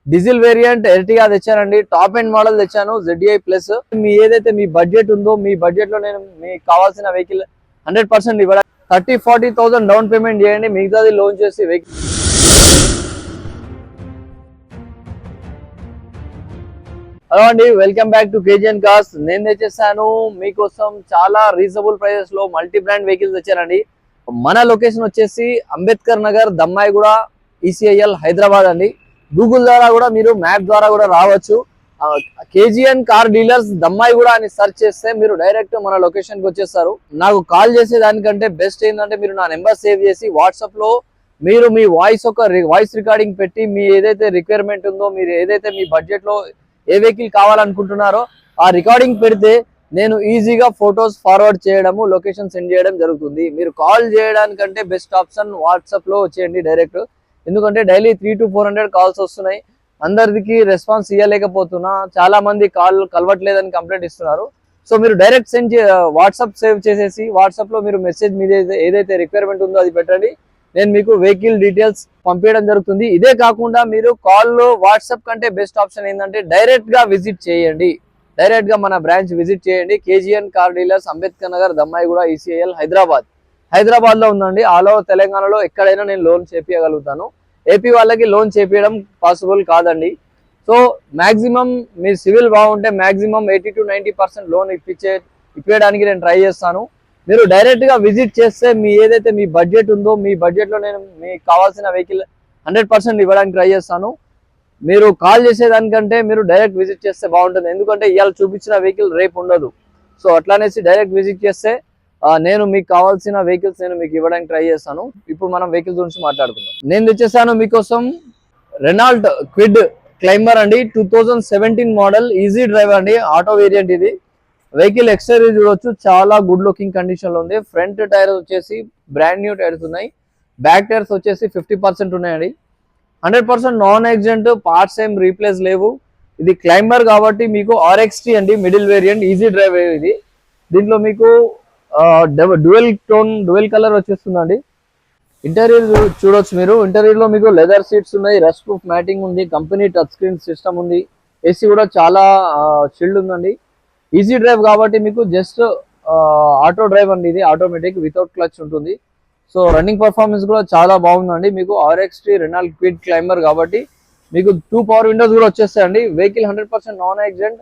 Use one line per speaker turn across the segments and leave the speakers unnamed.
Diesel variant Ertiga తెచ్చానండి. Top end model తెచ్చాను ZDI plus. మీ ఏదైతే మీ బడ్జెట్ ఉందో మీ బడ్జెట్ లో నేను మీకు కావాల్సిన వెహికల్ 100% ఇవ్వడం. 30-40,000 డౌన్ పేమెంట్ చేయండి, మిగతాది లోన్ చేసి వెహికల్. హలో అండి, welcome back to KGN cars. నేను తెచ్చేసాను మీకోసం చాలా రీజనబుల్ ప్రైజెస్ లో మల్టీ బ్రాండ్ వెహికల్స్ తెచ్చానండి. మన లొకేషన్ వచ్చేసి అంబేద్కర్ నగర్, దమ్మాయిగూడ, ECIL, హైదరాబాద్ అండి. గూగుల్ ద్వారా కూడా మీరు మ్యాప్ ద్వారా కూడా రావచ్చు. KGN కార్ డీలర్స్ దమ్మాయిగూడ అని సెర్చ్ చేస్తే మీరు డైరెక్ట్ మన లొకేషన్ కి వచ్చేస్తారు. నాకు కాల్ చేసే దానికంటే బెస్ట్ ఏంటంటే మీరు నా నెంబర్ సేవ్ చేసి వాట్సాప్ లో మీరు మీ వాయిస్ రికార్డింగ్ పెట్టి మీ ఏదైతే రిక్వైర్మెంట్ ఉందో, మీరు ఏదైతే మీ బడ్జెట్ లో ఏ వెహికల్ కావాలనుకుంటున్నారో ఆ రికార్డింగ్ పెడితే నేను ఈజీగా ఫొటోస్ ఫార్వర్డ్ చేయడము, లొకేషన్ సెండ్ చేయడం జరుగుతుంది. మీరు కాల్ చేయడానికంటే బెస్ట్ ఆప్షన్ వాట్సాప్ లో వచ్చేయండి డైరెక్ట్. ఎందుకంటే డైలీ 300 to 400 కాల్స్ వస్తున్నాయి. అందరికి రెస్పాన్స్ ఇవ్వలేకపోతున్నా, చాలా మంది కాల్ కలవట్లేదని కంప్లైంట్ ఇస్తున్నారు. సో మీరు డైరెక్ట్ వాట్సాప్ సేవ్ చేసేసి వాట్సాప్ లో మీరు మెసేజ్ మీద ఏదైతే రిక్వైర్మెంట్ ఉందో అది పెట్టండి. నేను మీకు వెహికల్ డీటెయిల్స్ పంపించడం జరుగుతుంది. ఇదే కాకుండా మీరు కాల్లో వాట్సాప్ కంటే బెస్ట్ ఆప్షన్ ఏంటంటే డైరెక్ట్ గా విజిట్ చేయండి. డైరెక్ట్ గా మన బ్రాంచ్ విజిట్ చేయండి. KGN car dealers, Ambedkar Nagar, Dammaiguda, ECIL, Hyderabad లో ఉందండి. ఆల్ ఓవర్ తెలంగాణలో ఎక్కడైనా నేను లోన్ చేపించగలుగుతాను. ఏపీ వాళ్ళకి లోన్ చేపించడం పాసిబుల్ కాదండి. సో మాక్సిమం మీ సివిల్ బాగుంటే మాక్సిమం 80 to 90% లోన్ ఇప్పించడానికి నేను ట్రై చేస్తాను. మీరు డైరెక్ట్ గా విజిట్ చేస్తే మీ ఏదైతే మీ బడ్జెట్ ఉందో మీ బడ్జెట్ లో నేను మీకు కావాల్సిన వెహికల్ 100% ఇవ్వడానికి ట్రై చేస్తాను. మీరు కాల్ చేసేదానికంటే మీరు డైరెక్ట్ విజిట్ చేస్తే బాగుంటుంది. ఎందుకంటే ఇవాళ చూపించిన వెహికల్ రేపు ఉండదు. సో అట్లానేసి డైరెక్ట్ విజిట్ చేస్తే నేను మీకు కావాల్సిన వెహికల్స్ నేను మీకు ఇవ్వడానికి ట్రై చేస్తాను. ఇప్పుడు మనం వెహికల్స్ గురించి మాట్లాడుకుందాం. నేను తెచ్చేసాను మీకోసం రెనాల్ట్ క్విడ్ క్లైంబర్ అండి. 2017 మోడల్, ఈజీ డ్రైవ్ అండి, ఆటో వేరియంట్ ఇది. వెహికల్ ఎక్స్టీరియర్ చూడొచ్చు, చాలా గుడ్ లుకింగ్ కండిషన్ లో ఉంది. ఫ్రంట్ టైర్స్ వచ్చేసి బ్రాండ్ న్యూ టైర్స్ ఉన్నాయి. బ్యాక్ టైర్స్ వచ్చేసి 50% ఉన్నాయండి. 100% నాన్ యాక్సిడెంట్, పార్ట్స్ ఏం రీప్లేస్ లేవు. ఇది క్లైంబర్ కాబట్టి మీకు RXT అండి, మిడిల్ వేరియంట్, ఈజీ డ్రైవ్ ఇది. దీంట్లో మీకు డ్యూయల్ కలర్ వచ్చేస్తుందండి. ఇంటీరియర్ చూడొచ్చు మీరు. ఇంటీరియర్ లో మీకు లెదర్ సీట్స్ ఉన్నాయి, రస్ట్ ప్రూఫ్ మ్యాటింగ్ ఉంది, కంపెనీ టచ్ స్క్రీన్ సిస్టమ్ ఉంది, AC కూడా చాలా చిల్డ్ ఉందండి. ఈజీ డ్రైవ్ కాబట్టి మీకు జస్ట్ ఆటో డ్రైవ్ అండి, ఇది ఆటోమేటిక్ వితౌట్ క్లచ్ ఉంటుంది. సో రన్నింగ్ పర్ఫార్మెన్స్ కూడా చాలా బాగుందండి. మీకు RXT రెనాల్ట్ క్విడ్ క్లైంబర్ కాబట్టి మీకు 2 పవర్ విండోస్ కూడా వచ్చేస్తాయండి. వెహికల్ 100% నాన్ యాక్సిడెంట్,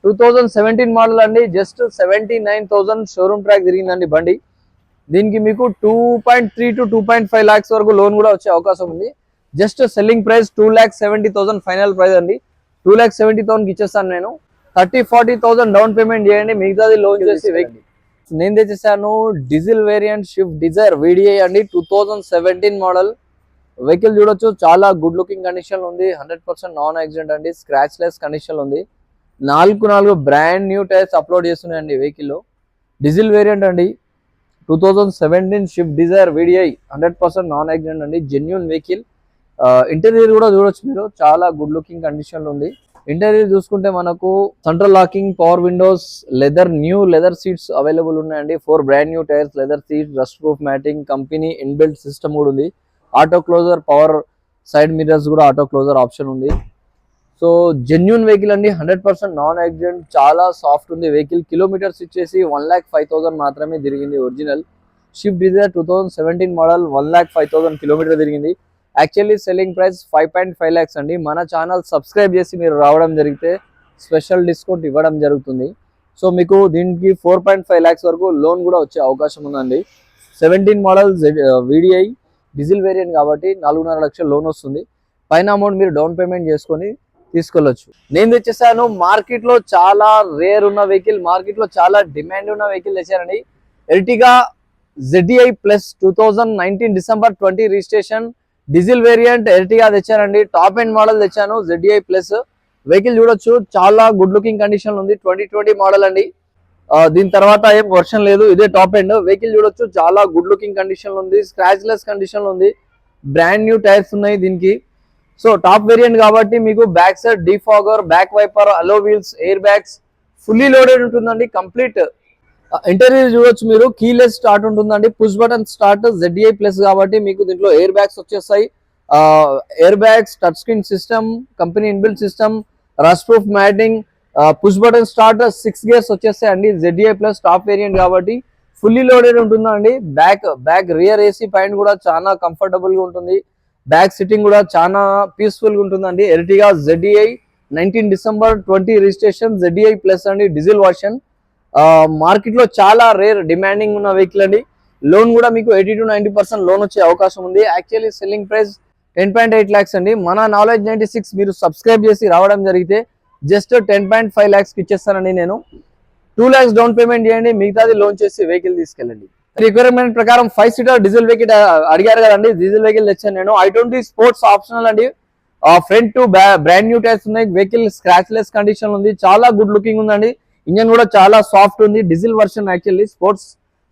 2017 మోడల్ అండి. జస్ట్ 79,000 షోరూమ్ ట్రాక్ తిరిగిందండి బండి. దీనికి మీకు 2.3 to 2.5 lakhs వరకు లోన్ కూడా వచ్చే అవకాశం ఉంది. Just selling price 2,70,000 final price అండి. 2,70,000 ఇచ్చేస్తాను నేను. 30-40,000 డౌన్ పేమెంట్ చేయండి, మిగతాది లోన్ చేసి వెహికల్. నేను తెచ్చేసాను diesel variant Swift Dzire VDI అండి. 2017 మోడల్. వెహికల్ చూడొచ్చు, చాలా గుడ్ లుకింగ్ కండిషన్ ఉంది. 100% నాన్ యాక్సిడెంట్ అండి, స్క్రాచ్ లెస్ కండిషన్ ఉంది. 4 బ్రాండ్ న్యూ టైర్స్ అప్లోడ్ చేస్తున్నాయండి వెహికల్ లో. డీజిల్ వేరియంట్ అండి, 2017 Swift Dzire VDI, 100% non accident అండి, జెన్యూన్ వెహికల్. ఇంటీరియర్ కూడా చూడొచ్చు మీరు, చాలా గుడ్ లుకింగ్ కండిషన్ లో ఉంది. ఇంటీరియర్ చూసుకుంటే మనకు central locking, power windows, new leather seats available ఉన్నాయండి. 4 brand new tyres, leather seats, rust proof matting, company inbuilt system కూడా ఉంది. Auto closure, power side mirrors కూడా ఆటో క్లోజర్ ఆప్షన్ ఉంది. So genuine vehicle అండి, 100% non accident, చాలా soft ఉంది vehicle. Kilometres ఇచ్చేసి 1,05,000 మాత్రమే తిరిగింది. Original Swift Dzire 2017 model 1,05,000 kilometre తిరిగింది. యాక్చువల్లీ సెల్లింగ్ ప్రైస్ 5.5 lakhs అండి. మన ఛానల్ సబ్స్క్రైబ్ చేసి మీరు రావడం జరిగితే స్పెషల్ డిస్కౌంట్ ఇవ్వడం జరుగుతుంది. సో మీకు దీనికి 4.5 lakhs వరకు లోన్ కూడా వచ్చే అవకాశం ఉందండి. 17 మోడల్ VDI డీజిల్ వేరియంట్ కాబట్టి 4.5 లక్షల లోన్ వస్తుంది. పైన అమౌంట్ మీరు డౌన్ పేమెంట్ చేసుకొని తీసుకెళ్ళొచ్చు. నేను తెచ్చేసాను మార్కెట్ లో చాలా రేర్ ఉన్న వెహికల్, మార్కెట్ లో చాలా డిమాండ్ ఉన్న వెహికల్ తెచ్చానండి. Ertiga ZDI plus 2019 December 20 registration diesel variant Ertiga తెచ్చానండి. టాప్ ఎండ్ మోడల్ తెచ్చాను ZDI ప్లస్. వెహికల్ చూడొచ్చు, చాలా గుడ్ లుకింగ్ కండిషన్ ఉంది. 2020 మోడల్ అండి. దీని తర్వాత ఏం వర్షన్ లేదు, ఇదే టాప్ ఎండ్. వెహికల్ చూడొచ్చు, చాలా గుడ్ లుకింగ్ కండిషన్ ఉంది, స్క్రాచ్ లెస్ కండిషన్ ఉంది, బ్రాండ్ న్యూ టైర్స్ ఉన్నాయి దీనికి. సో టాప్ వేరియంట్ కాబట్టి మీకు back side defogger, back wiper, alloy wheels, air bags, fully loaded ఉంటుందండి కంప్లీట్. ఇంటీరియర్ చూడొచ్చు మీరు, కీలెస్ స్టార్ట్ ఉంటుందండి, push button start. ZDI plus కాబట్టి మీకు దీంట్లో ఎయిర్ బ్యాగ్స్ వచ్చేస్తాయి, air bags, touch screen system, company inbuilt system, rust proof matting, push button start, 6 gears వచ్చేస్తాయండి. ZDI plus top variant కాబట్టి ఫుల్లీ లోడెడ్ ఉంటుందండి. బ్యాక్ రియర్ ఏసీ పైన కూడా చాలా కంఫర్టబుల్ గా ఉంటుంది. బ్యాక్ సిట్టింగ్ కూడా చాలా పీస్ఫుల్ గా ఉంటుందండి. Ertiga ZDI 19 December 20 registration, ZDI plus అండి, డీజిల్ వర్షన్. మార్కెట్ లో చాలా రేర్ డిమాండింగ్ ఉన్న వెహికల్ అండి. లోన్ కూడా మీకు 80 to 90% లోన్ వచ్చే అవకాశం ఉంది. యాక్చువల్లీ సెల్లింగ్ ప్రైస్ 10.8 lakhs అండి. మన నాలెడ్జ్ 96 మీరు సబ్స్క్రైబ్ చేసి రావడం జరిగితే జస్ట్ 10.5 lakhs కి ఇచ్చేస్తానండి. నేను 2 lakhs డౌన్ పేమెంట్ చేయండి, మిగతాది లోన్ చేసి వెహికల్ తీసుకెళ్ళండి. రిక్వైర్మెంట్ ప్రకారం 5 సీటర్ డీజిల్ వెహికల్ అడిగారు కదండి, డీజిల్ వెహికల్ తెచ్చాను నేను. I20 స్పోర్ట్స్ ఆప్షనల్ అండి. Front to brand new tyres ఉన్నాయి. వెహికల్ స్క్రాచ్ లెస్ కండిషన్ ఉంది, చాలా గుడ్ లుకింగ్ ఉందండి. ఇంజన్ కూడా చాలా సాఫ్ట్ ఉంది. Diesel version actually sports,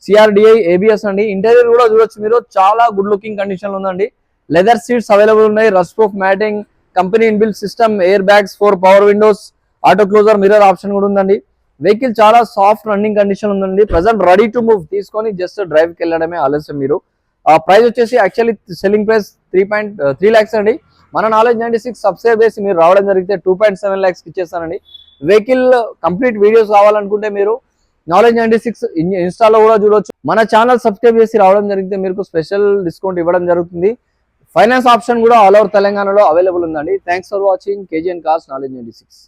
CRDI ABS అండి. ఇంటీరియర్ కూడా చూడొచ్చు మీరు, చాలా గుడ్ లుకింగ్ కండిషన్ ఉందండి. లెదర్ సీట్స్ అవైలబుల్ ఉన్నాయి, rust proof matting, company inbuilt system, air bags, 4 power windows, auto closure, mirror option కూడా ఉందండి. వెహికల్ చాలా సాఫ్ట్ రన్నింగ్ కండిషన్ ఉందండి. ప్రజెంట్ రెడీ టు మూవ్, తీసుకొని జస్ట్ డ్రైవ్ కి వెళ్ళడమే ఆలస్యం మీరు. ప్రైస్ వచ్చేసి యాక్చువల్లీ సెల్లింగ్ ప్రైస్ 3 lakhs అండి. మన నాలెడ్జ్ 96 సబ్స్క్రైబ్ చేసి మీరు రావడం జరిగితే 2.7 lakhs కి ఇచ్చేస్తానండి. వెహికల్ కంప్లీట్ వీడియోస్ కావాలనుకుంటే మీరు నాలెడ్జ్ 96 ఇన్స్టాలో కూడా చూడొచ్చు. మన ఛానల్ సబ్స్క్రైబ్ చేసి రావడం జరిగితే మీకు స్పెషల్ డిస్కౌంట్ ఇవ్వడం జరుగుతుంది. ఫైనాన్స్ ఆప్షన్ కూడా ఆల్ ఓవర్ తెలంగాణలో అవైలబుల్ ఉందండి. Thanks for watching KGN cars knowledge 96.